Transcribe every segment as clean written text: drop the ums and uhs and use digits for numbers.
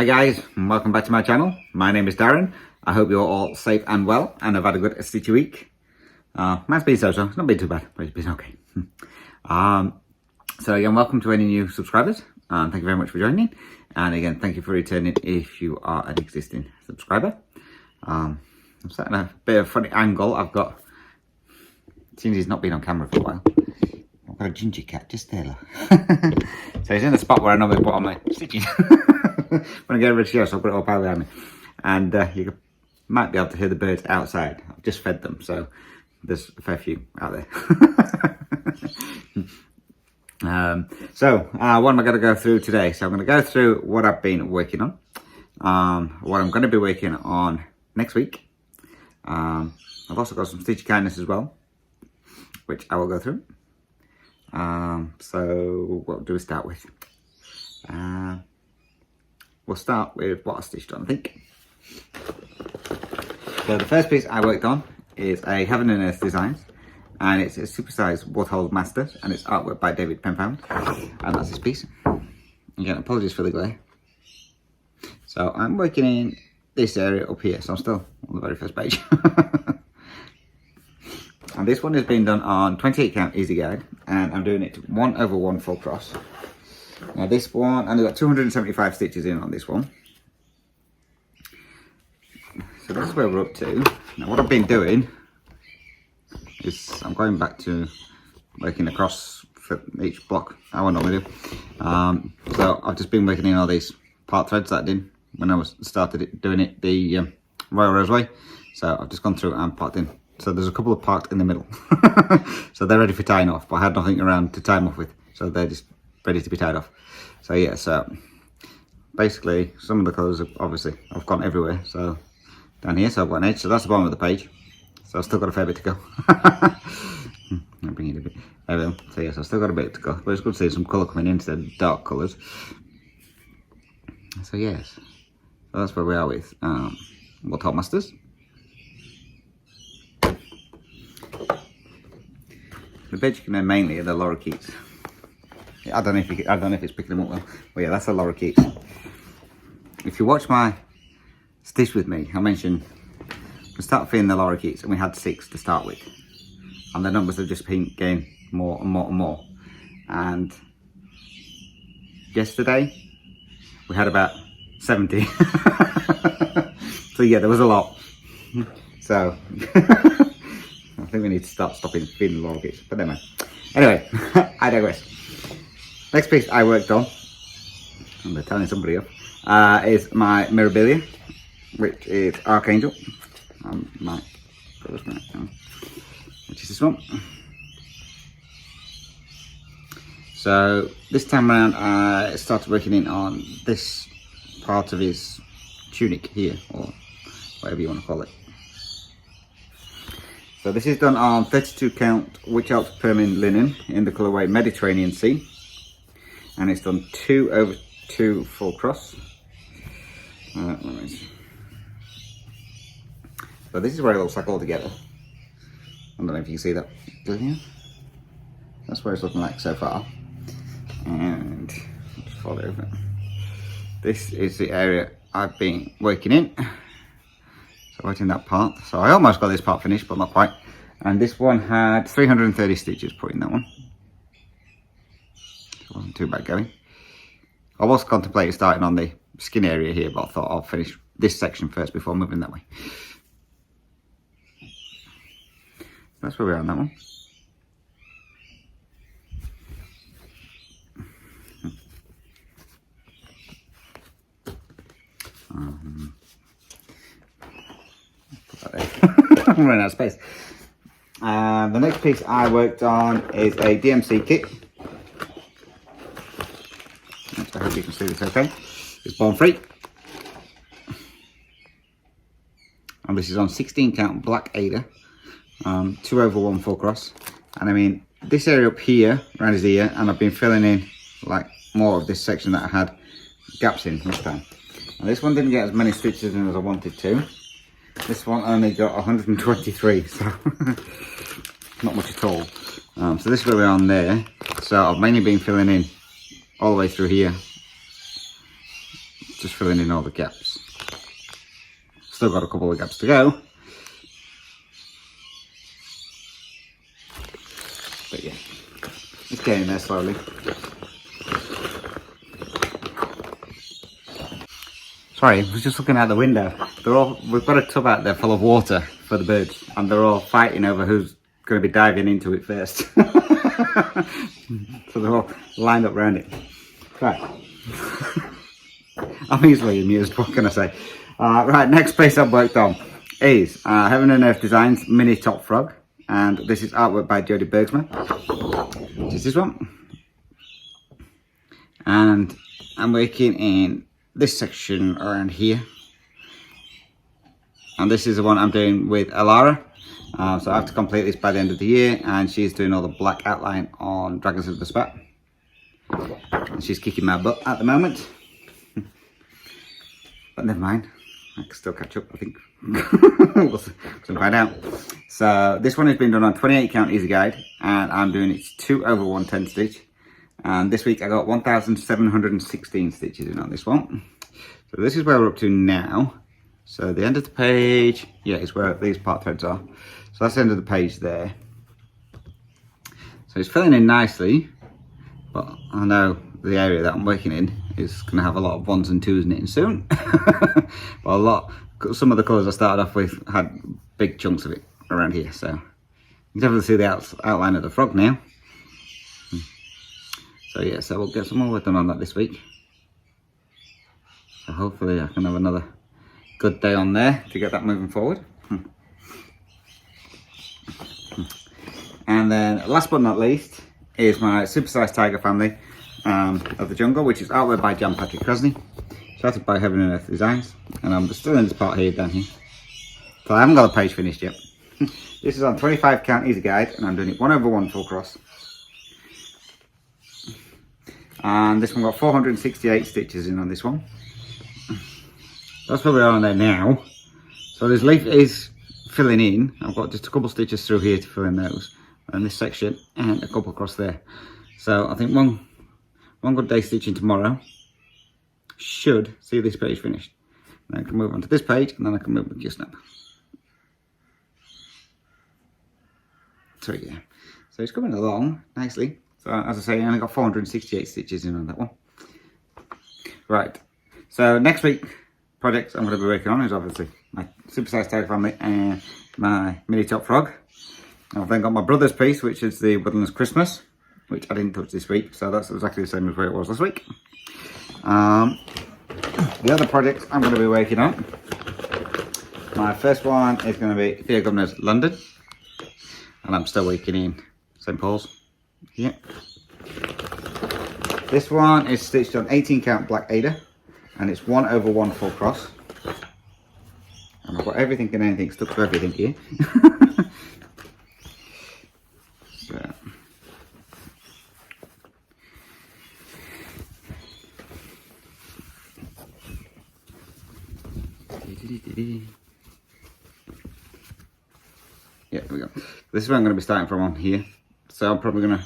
Hi guys, and welcome back to my channel. My name is Darren. I hope you're all safe and well and have had a good stitchy week. Mine's been so-so. It's not been too bad, but it's been okay. So again, welcome to any new subscribers. Thank you very much for joining. And again, thank you for returning if you are an existing subscriber. I'm sat in a bit of a funny angle. I've got, since he's not been on camera for a while, I've got a ginger cat just there. So he's in the spot where I normally put on my stitching. When I get ready to show, so I'll put it up behind me. And you might be able to hear the birds outside. I've just fed them, so there's a fair few out there. What am I going to go through today? So I'm going to go through what I've been working on, what I'm going to be working on next week. I've also got some stitchy kindness as well, which I will go through. So what do we start with? We'll start with what I stitched on, I think. So the first piece I worked on is a Heaven and Earth Designs, and it's a supersized Waterhole Master, and it's artwork by David Penpound, and that's this piece. Again, apologies for the glare. So I'm working in this area up here, so I'm still on the very first page. And this one has been done on 28 count easy guide, and I'm doing it 1/1 full cross. Now this one, and I've got 275 stitches in on this one. So that's where we're up to. Now what I've been doing is I'm going back to working across for each block I would normally do. So I've just been working in all these part threads that I did when I started doing it the Royal Roseway. So I've just gone through and parked in. So there's a couple of parked in the middle. So they're ready for tying off, but I had nothing around to tie them off with. So they're just ready to be tied off. So yeah, so basically some of the colours obviously I've gone everywhere. So down here, so I've got an edge, so that's the bottom of the page. So I've still got a fair bit to go. I'll bring it a bit. There we go. So yes, I've still got a bit to go, but it's good to see some colour coming in instead of dark colours. So yes, so that's where we are with Waterhole Masters. The page you can mainly are the lorikeets. I don't know if it's picking them up well, but yeah, that's a lorikeet. If you watch my stitch with me, I mentioned we started feeding the lorikeets and we had 6 to start with, and the numbers have just been getting more and more and more. And yesterday we had about 70. So yeah, there was a lot. So I think we need to start stopping feeding the lorikeets, but never mind. Anyway, I digress. Next piece I worked on, and they're telling somebody off, is my Mirabilia, which is Archangel. Which is this one. So this time around I started working in on this part of his tunic here, or whatever you want to call it. So this is done on 32 count wichelt permin linen in the colourway Mediterranean Sea, and it's done 2/2 full cross. So this is where it looks like all together. I don't know if you can see that. That's where it's looking like so far. And I'll just fold it over. This is the area I've been working in. So working that part. So I almost got this part finished, but not quite. And this one had 330 stitches put in that one. So it wasn't too bad going. I was contemplating starting on the skin area here, but I thought I'll finish this section first before moving that way. That's where we are on that one. Put that there. I'm running out of space. The next piece I worked on is a DMC kit. I hope you can see this okay. It's Born Free. And this is on 16 count black Aida. 2/1 full cross. And I mean, this area up here, around his ear, and I've been filling in like more of this section that I had gaps in this time. And this one didn't get as many stitches in as I wanted to. This one only got 123, so not much at all. So this is where we're on there. So I've mainly been filling in all the way through here just filling in all the gaps. Still got a couple of gaps to go. But yeah, it's getting there slowly. Sorry, I was just looking out the window. We've got a tub out there full of water for the birds, and they're all fighting over who's going to be diving into it first. So they're all lined up around it. Right. I'm easily amused, what can I say? Right, next piece I've worked on is Heaven and Earth Designs Mini Top Frog. And this is artwork by Jodie Bergsma, which is this one. And I'm working in this section around here. And this is the one I'm doing with Alara. So I have to complete this by the end of the year. And she's doing all the black outline on Dragons of the Spat. And she's kicking my butt at the moment. But never mind. I can still catch up, I think. We'll find out. So this one has been done on 28 count easy guide, and I'm doing it 2 over 110 stitch. And this week I got 1,716 stitches in on this one. So this is where we're up to now. So the end of the page, yeah, is where these part threads are. So that's the end of the page there. So it's filling in nicely, but I know the area that I'm working in is going to have a lot of 1s and 2s knitting soon. But some of the colours I started off with had big chunks of it around here, so you can definitely see the outline of the frog now. So yeah, so we'll get some more work done on that this week. So hopefully I can have another good day on there to get that moving forward. And then last but not least is my Supersized Tiger family of the jungle, which is artwork by Jan Patrick Krasny, started by Heaven and Earth Designs, and I'm still in this part here down here. So I haven't got a page finished yet. This is on 25 count easy guide, and I'm doing it 1 over 1 full cross. And this one got 468 stitches in on this one. That's where we are on there now. So this leaf is filling in. I've got just a couple stitches through here to fill in those, and this section, and a couple across there. So I think one good day stitching tomorrow should see this page finished. Then I can move on to this page, and then I can move with Snap. So yeah, so it's coming along nicely. So as I say, I only got 468 stitches in on that one. Right, so next week projects I'm going to be working on is obviously my Supersized Tiger family and my Mini Top Frog. I've then got my brother's piece, which is the Woodlands Christmas, which I didn't touch this week, so that's exactly the same as where it was last week. The other projects I'm going to be working on, my first one is going to be Dear Governor's London, and I'm still working in St Paul's here. This one is stitched on 18 count black Aida, and it's 1 over 1 full cross. And I've got everything and anything stuck to everything here. So. Yeah, there we go. This is where I'm going to be starting from on here. So I'm probably going to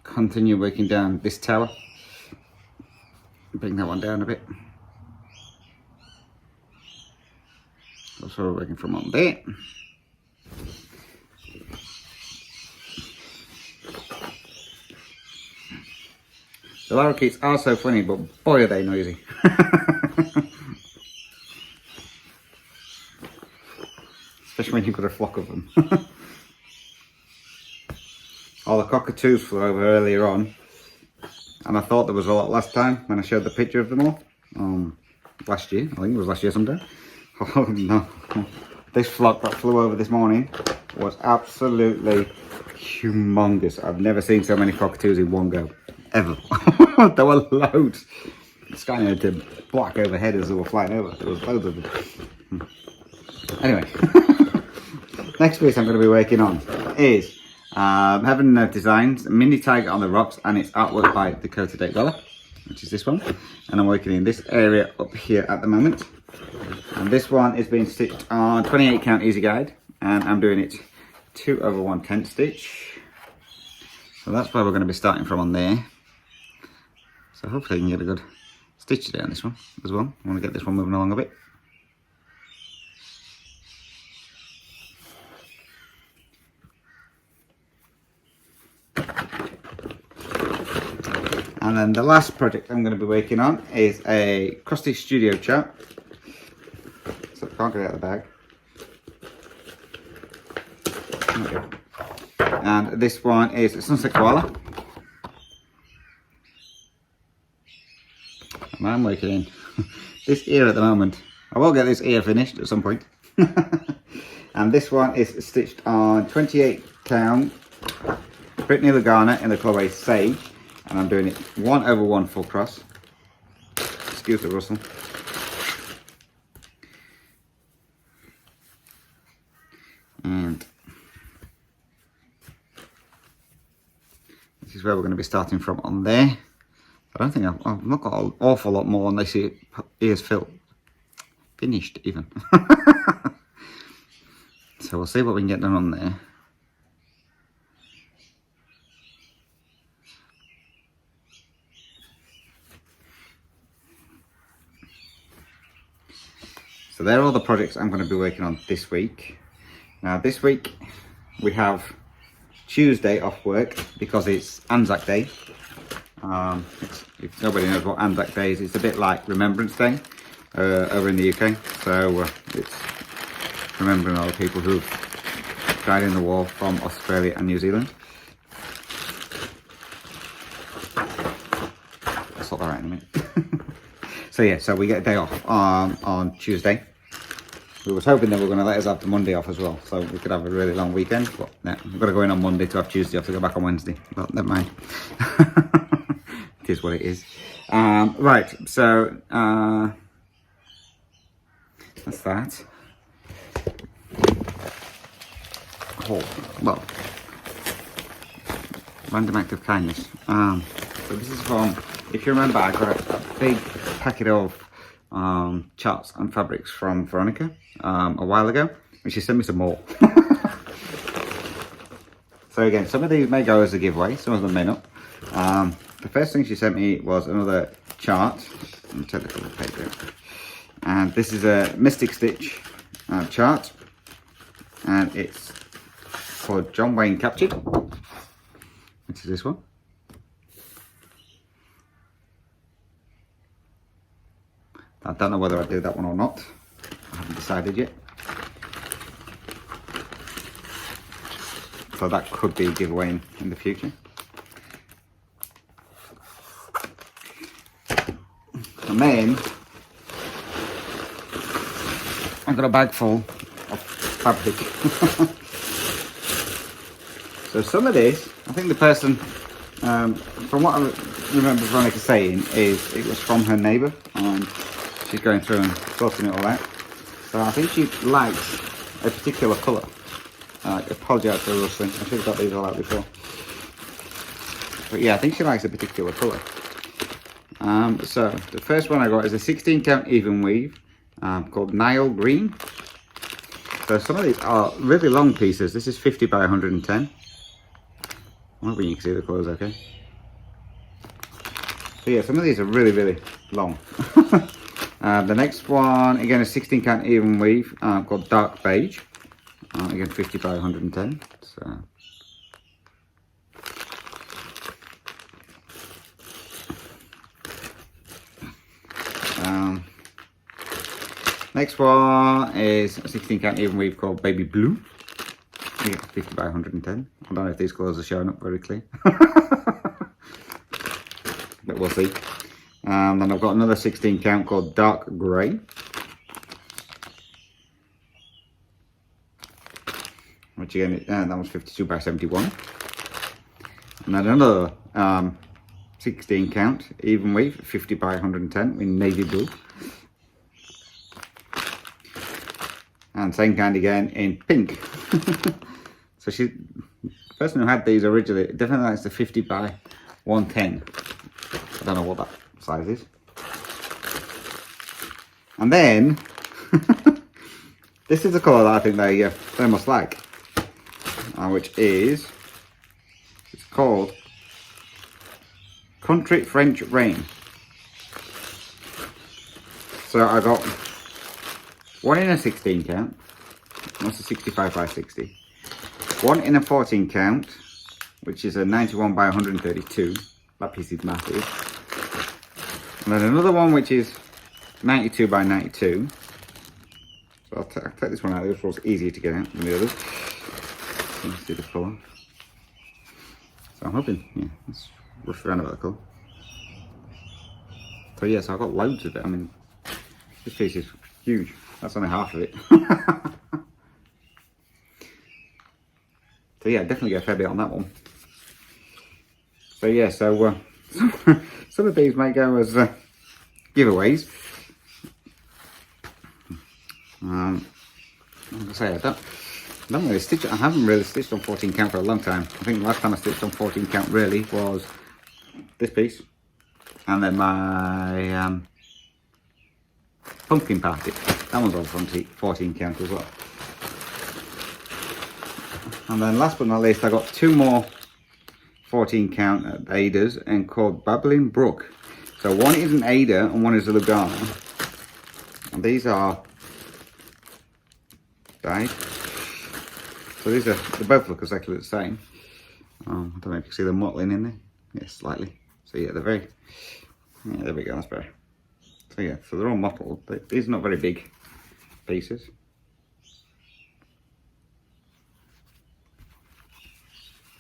continue working down this tower. Bring that one down a bit. That's where we're working from on there. The lorikeets are so funny, but boy are they noisy. Especially when you've got a flock of them. All the cockatoos flew over earlier on, and I thought there was a lot last time when I showed the picture of them all. Last year, I think it was last year sometime. Oh no, this flock that flew over this morning was absolutely humongous. I've never seen so many cockatoos in one go, ever. There were loads. The sky had to black overhead as they were flying over. There was loads of them. Anyway, next piece I'm going to be working on is Heaven and Earth Designs Mini Tiger on the Rocks, and it's artwork by Dakota Date-Weller, which is this one. And I'm working in this area up here at the moment. And this one is being stitched on 28 count easy guide, and I'm doing it 2 over 110 stitch. So that's where we're going to be starting from on there. So hopefully I can get a good stitch today on this one as well. I want to get this one moving along a bit. And then the last project I'm going to be working on is a cross-stitch studio chart. So I can't get it out of the bag. Okay. And this one is Sunset Koala. And I'm working in this ear at the moment. I will get this ear finished at some point. And this one is stitched on 28 count Brittany Lagana in the colorway Sage. And I'm doing it 1/1 full cross. Excuse the rustle. And this is where we're going to be starting from on there. I don't think I've not got an awful lot more unless it is finished even. So we'll see what we can get done on there. So they're all the projects I'm going to be working on this week. Now this week we have Tuesday off work because it's Anzac Day. If nobody knows what Anzac Day is, it's a bit like Remembrance Day over in the UK. So it's remembering all the people who've died in the war from Australia and New Zealand. I'll sort that out in a minute. So yeah, so we get a day off on Tuesday. We was hoping they were going to let us have the Monday off as well, so we could have a really long weekend. But no, we've got to go in on Monday to have Tuesday off to go back on Wednesday. But never mind. It is what it is. Right, so that's that. Oh, well, random act of kindness. So this is from, if you remember, I got a big packet of charts and fabrics from Veronica a while ago, and she sent me some more. So again, some of these may go as a giveaway, some of them may not. The first thing she sent me was another chart. Let me take the cover paper. And this is a Mystic Stitch chart, and it's for John Wayne Captured, which is this one. I don't know whether I do that one or not. I haven't decided yet. So that could be a giveaway in the future. And then I've got a bag full of fabric. So some of this, I think the person, from what I remember Veronica saying, is it was from her neighbour, and she's going through and sorting it all out. So I think she likes a particular colour. I apologise for the rustling, I should have got these all out before. But yeah, I think she likes a particular colour. So the first one I got is a 16 count even weave called Nile Green. So some of these are really long pieces. This is 50 by 110. I'm hoping you can see the colours okay. So yeah, some of these are really, really long. The next one, again, a 16 count even weave called Dark Beige. Again, 50 by 110. So. Next one is a 16 count even weave called Baby Blue. Again, 50 by 110. I don't know if these colours are showing up very clear. But we'll see. Then I've got another 16 count called Dark Grey. Which again, that was 52 by 71. And then another 16 count even weave, 50 by 110 in navy blue. And same kind again in pink. So the person who had these originally definitely likes the 50 by 110. I don't know what that size is. And then this is the colour that I think they must like, which is, it's called Country French Rain. So I got one in a 16 count. That's a 65 by 60. One in a 14 count, which is a 91 by 132. That piece is massive. And then another one which is 92 by 92. So I'll take this one out. This one's easier to get out than the others. So let's see the colour. So I'm hoping, yeah, let's rush around about the colour. So yes, I've got loads of it. I mean, this piece is huge. That's only half of it. So yeah, definitely get a fair bit on that one. So yeah, so some of these may go as giveaways. Like I say, I don't really stitch it. I haven't really stitched on 14 count for a long time. I think the last time I stitched on 14 count really was this piece, and then my pumpkin party. That one's on 14 count as well. And then last but not least, I got two more 14 count at Aida's and called Babbling Brook. So one is an Aida and one is a Lugana. And these are dyed. So these are, they both look exactly the same. I don't know if you can see the mottling in there. Yes, slightly. So yeah, they're very, yeah, there we go, that's better. So yeah, so they're all mottled. These are not very big pieces.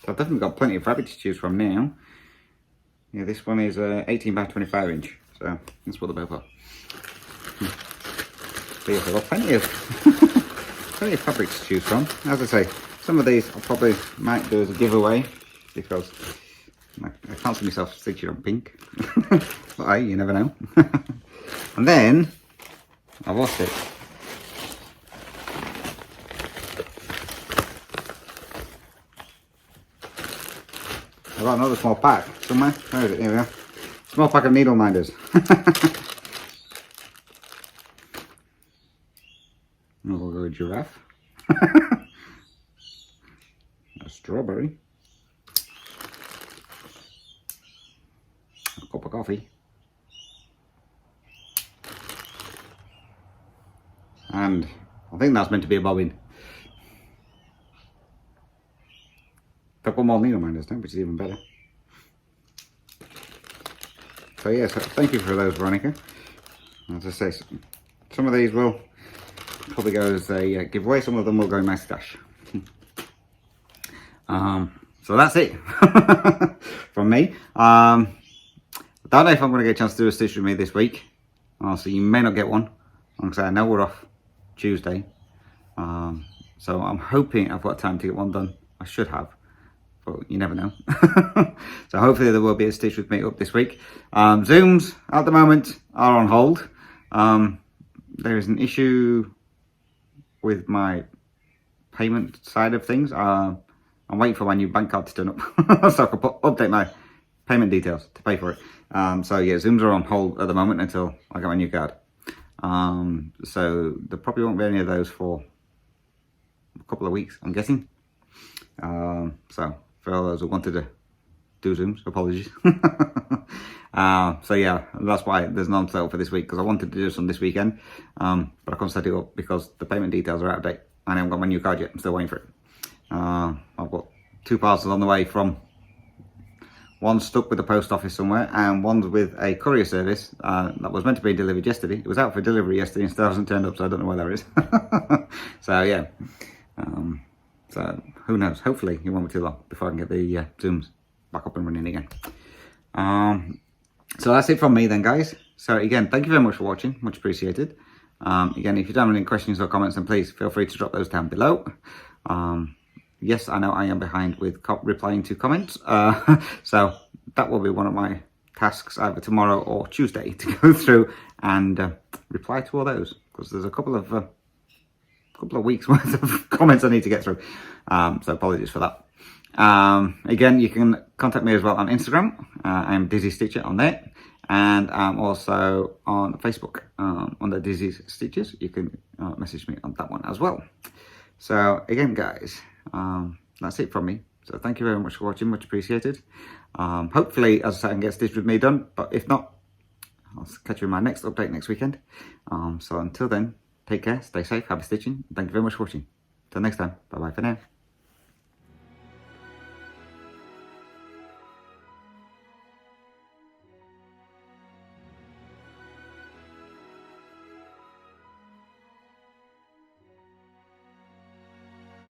So I've definitely got plenty of fabric to choose from now. Yeah, this one is 18 by 25 inch. So that's what they're both are. So yeah, I've got plenty of plenty of fabric to choose from. As I say, some of these I probably might do as a giveaway because I can't see myself stitching on pink. But hey, you never know. And then I've lost it. I've got another small pack somewhere. Where is it? Here we are. Small pack of needle minders. We'll go with giraffe. A strawberry. A cup of coffee. And I think that's meant to be a bobbin. I've got more needle minders now, which is even better. So yes, thank you for those, Veronica. As I say, some of these will probably go as a giveaway, some of them will go in my stash. So that's it from me. I don't know if I'm going to get a chance to do a stitch with me this week. So you may not get one. Like I say, I know we're off Tuesday. So I'm hoping I've got time to get one done. I should have, but you never know. So hopefully there will be a stitch with me up this week. Zooms at the moment are on hold. There is an issue with my payment side of things. I'm waiting for my new bank card to turn up so I can update my payment details to pay for it. So yeah, Zooms are on hold at the moment until I get my new card. So there probably won't be any of those for a couple of weeks, I'm guessing. So for all those who wanted to do Zooms, apologies. So yeah, that's why there's none set up for this week, because I wanted to do some this weekend, but I can't set it up because the payment details are out of date. I haven't got my new card yet. I'm still waiting for it. I've got 2 parcels on the way from, one's stuck with the post office somewhere, and one's with a courier service that was meant to be delivered yesterday. It was out for delivery yesterday and still hasn't turned up, so I don't know where that is. So yeah, so who knows? Hopefully it won't be too long before I can get the Zooms back up and running again. So that's it from me then, guys. So again, thank you very much for watching, much appreciated. Again, if you don't have any questions or comments, then please feel free to drop those down below. Yes, I know I am behind with replying to comments, so that will be one of my tasks either tomorrow or Tuesday to go through and reply to all those, because there's a couple of weeks worth of comments I need to get through. So apologies for that. Again, you can contact me as well on Instagram. I'm Dizzy Stitcher on there, and I'm also on Facebook under Dizzy Stitches. You can message me on that one as well. So again, guys, that's it from me. So thank you very much for watching, much appreciated. Hopefully, as I say, I can get stitched with me done, but if not, I'll catch you in my next update next weekend. So until then, take care, stay safe, happy stitching. Thank you very much for watching. Till next time, bye bye for now.